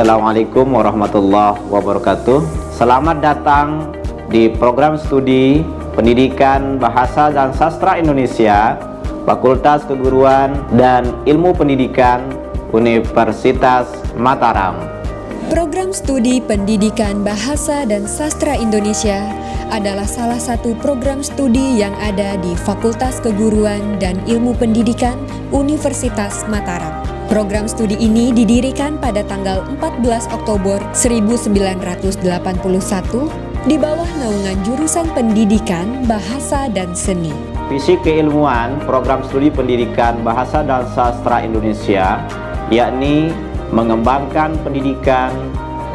Assalamualaikum warahmatullahi wabarakatuh. Selamat datang di program studi Pendidikan Bahasa dan Sastra Indonesia, Fakultas Keguruan dan Ilmu Pendidikan Universitas Mataram. Program studi Pendidikan Bahasa dan Sastra Indonesia adalah salah satu program studi yang ada di Fakultas Keguruan dan Ilmu Pendidikan Universitas Mataram. Program studi ini didirikan pada tanggal 14 Oktober 1981 di bawah naungan jurusan Pendidikan Bahasa dan Seni. Visi keilmuan program studi Pendidikan Bahasa dan Sastra Indonesia yakni mengembangkan pendidikan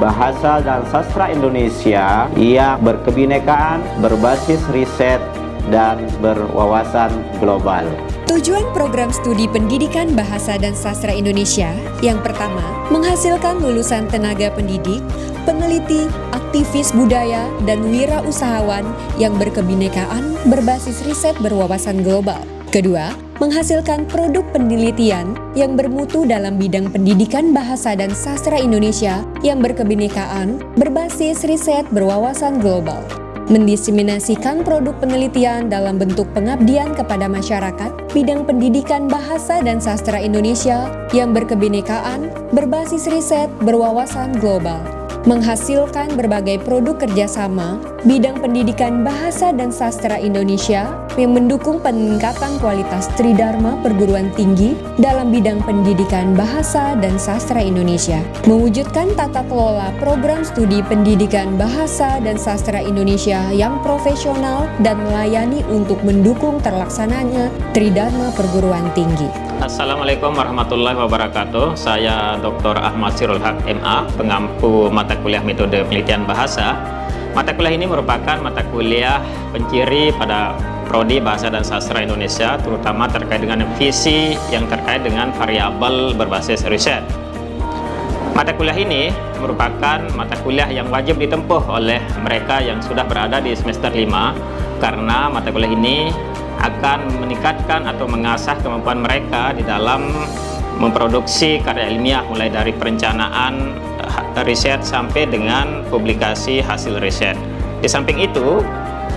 bahasa dan sastra Indonesia yang berkebinekaan, berbasis riset, dan berwawasan global. Tujuan program studi Pendidikan Bahasa dan Sastra Indonesia yang pertama, menghasilkan lulusan tenaga pendidik, peneliti, aktivis budaya, dan wirausahawan yang berkebinekaan, berbasis riset, berwawasan global. Kedua, menghasilkan produk penelitian yang bermutu dalam bidang pendidikan bahasa dan sastra Indonesia yang berkebinekaan, berbasis riset, berwawasan global. Mendiseminasikan produk penelitian dalam bentuk pengabdian kepada masyarakat bidang pendidikan bahasa dan sastra Indonesia yang berkebinekaan, berbasis riset, berwawasan global. Menghasilkan berbagai produk kerjasama bidang pendidikan bahasa dan sastra Indonesia yang mendukung peningkatan kualitas tridharma perguruan tinggi dalam bidang pendidikan bahasa dan sastra Indonesia. Mewujudkan tata kelola program studi pendidikan bahasa dan sastra Indonesia yang profesional dan melayani untuk mendukung terlaksananya tridharma perguruan tinggi. Assalamualaikum warahmatullahi wabarakatuh. Saya Dr. Ahmad Sirul Haq MA, pengampu mata kuliah metode penelitian bahasa. Mata kuliah ini merupakan mata kuliah penciri pada Prodi Bahasa dan Sastra Indonesia, terutama terkait dengan visi yang terkait dengan variabel berbasis riset. Mata kuliah ini merupakan mata kuliah yang wajib ditempuh oleh mereka yang sudah berada di semester 5, karena mata kuliah ini akan meningkatkan atau mengasah kemampuan mereka di dalam memproduksi karya ilmiah, mulai dari perencanaan riset sampai dengan publikasi hasil riset. Di samping itu,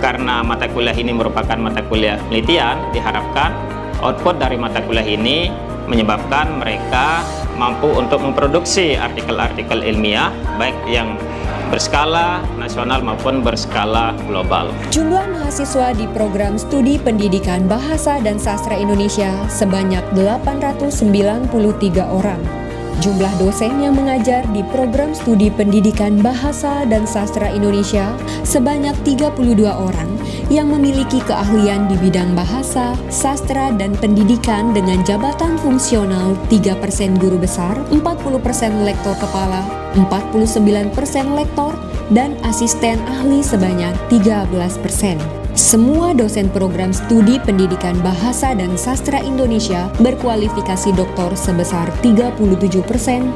karena mata kuliah ini merupakan mata kuliah penelitian, diharapkan output dari mata kuliah ini menyebabkan mereka mampu untuk memproduksi artikel-artikel ilmiah, baik yang berskala nasional maupun berskala global. Jumlah mahasiswa di program studi Pendidikan Bahasa dan Sastra Indonesia sebanyak 893 orang. Jumlah dosen yang mengajar di program studi Pendidikan Bahasa dan Sastra Indonesia sebanyak 32 orang yang memiliki keahlian di bidang bahasa, sastra, dan pendidikan dengan jabatan fungsional 3% guru besar, 40% lektor kepala, 49% lektor, dan asisten ahli sebanyak 13%. Semua dosen program studi Pendidikan Bahasa dan Sastra Indonesia berkualifikasi doktor sebesar 37%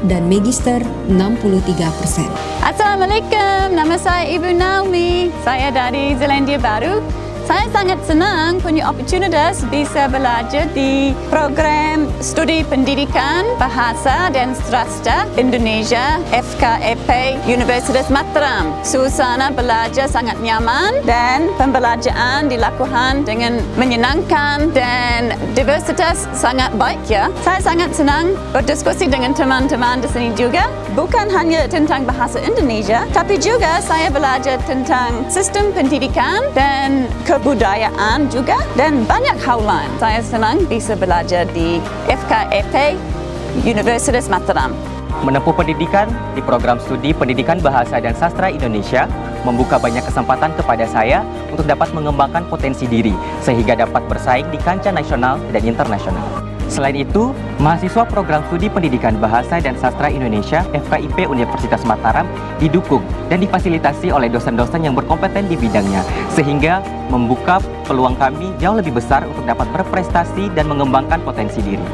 dan magister 63%. Assalamualaikum, nama saya Ibu Naomi. Saya dari Zelandia Baru. Saya sangat senang punya opportunitas bisa belajar di program studi pendidikan bahasa dan sastra Indonesia FKEP Universitas Mataram. Suasana belajar sangat nyaman dan pembelajaran dilakukan dengan menyenangkan dan diversitas sangat baik ya. Saya sangat senang berdiskusi dengan teman-teman di sini juga. Bukan hanya tentang bahasa Indonesia, tapi juga saya belajar tentang sistem pendidikan dan kebudayaan juga, dan banyak hal lain. Saya senang bisa belajar di FKEP Universitas Mataram. Menempuh pendidikan di program studi Pendidikan Bahasa dan Sastra Indonesia membuka banyak kesempatan kepada saya untuk dapat mengembangkan potensi diri sehingga dapat bersaing di kancah nasional dan internasional. Selain itu, mahasiswa program studi Pendidikan Bahasa dan Sastra Indonesia FKIP Universitas Mataram didukung dan difasilitasi oleh dosen-dosen yang berkompeten di bidangnya, sehingga membuka peluang kami jauh lebih besar untuk dapat berprestasi dan mengembangkan potensi diri.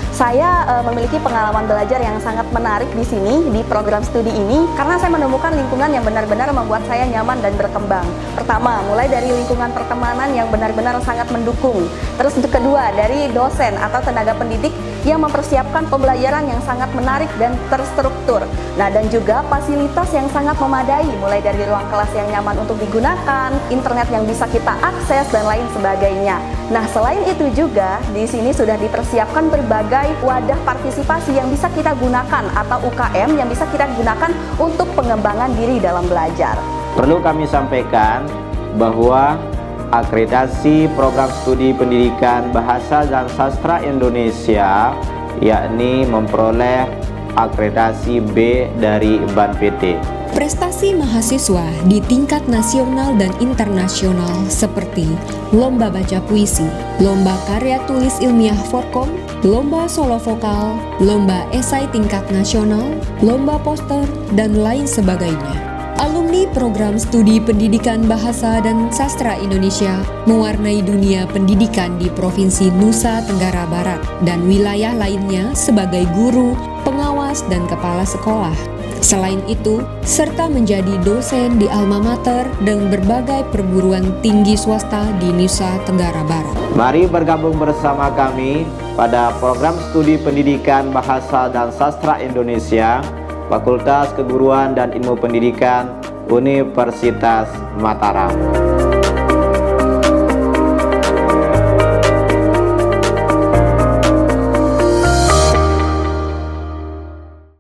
Saya memiliki pengalaman belajar yang sangat menarik di sini, di program studi ini, karena saya menemukan lingkungan yang benar-benar membuat saya nyaman dan berkembang. Pertama, mulai dari lingkungan pertemanan yang benar-benar sangat mendukung. Terus kedua, dari dosen atau tenaga pendidik yang mempersiapkan pembelajaran yang sangat menarik dan terstruktur. Nah, dan juga fasilitas yang sangat memadai, mulai dari ruang kelas yang nyaman untuk digunakan, internet yang bisa kita akses, dan lain sebagainya. Nah, selain itu juga di sini sudah dipersiapkan berbagai wadah partisipasi yang bisa kita gunakan atau UKM yang bisa kita gunakan untuk pengembangan diri dalam belajar. Perlu kami sampaikan bahwa akreditasi program studi pendidikan Bahasa dan Sastra Indonesia yakni memperoleh akreditasi B dari BAN PT. Prestasi mahasiswa di tingkat nasional dan internasional seperti Lomba Baca Puisi, Lomba Karya Tulis Ilmiah Forkom, Lomba Solo Vokal, Lomba Esai Tingkat Nasional, Lomba Poster, dan lain sebagainya. Alumni program studi pendidikan Bahasa dan Sastra Indonesia mewarnai dunia pendidikan di Provinsi Nusa Tenggara Barat dan wilayah lainnya sebagai guru, pengawas, dan kepala sekolah. Selain itu, serta menjadi dosen di alma mater dan berbagai perguruan tinggi swasta di Nusa Tenggara Barat. Mari bergabung bersama kami pada program studi pendidikan Bahasa dan Sastra Indonesia, Fakultas Keguruan dan Ilmu Pendidikan Universitas Mataram.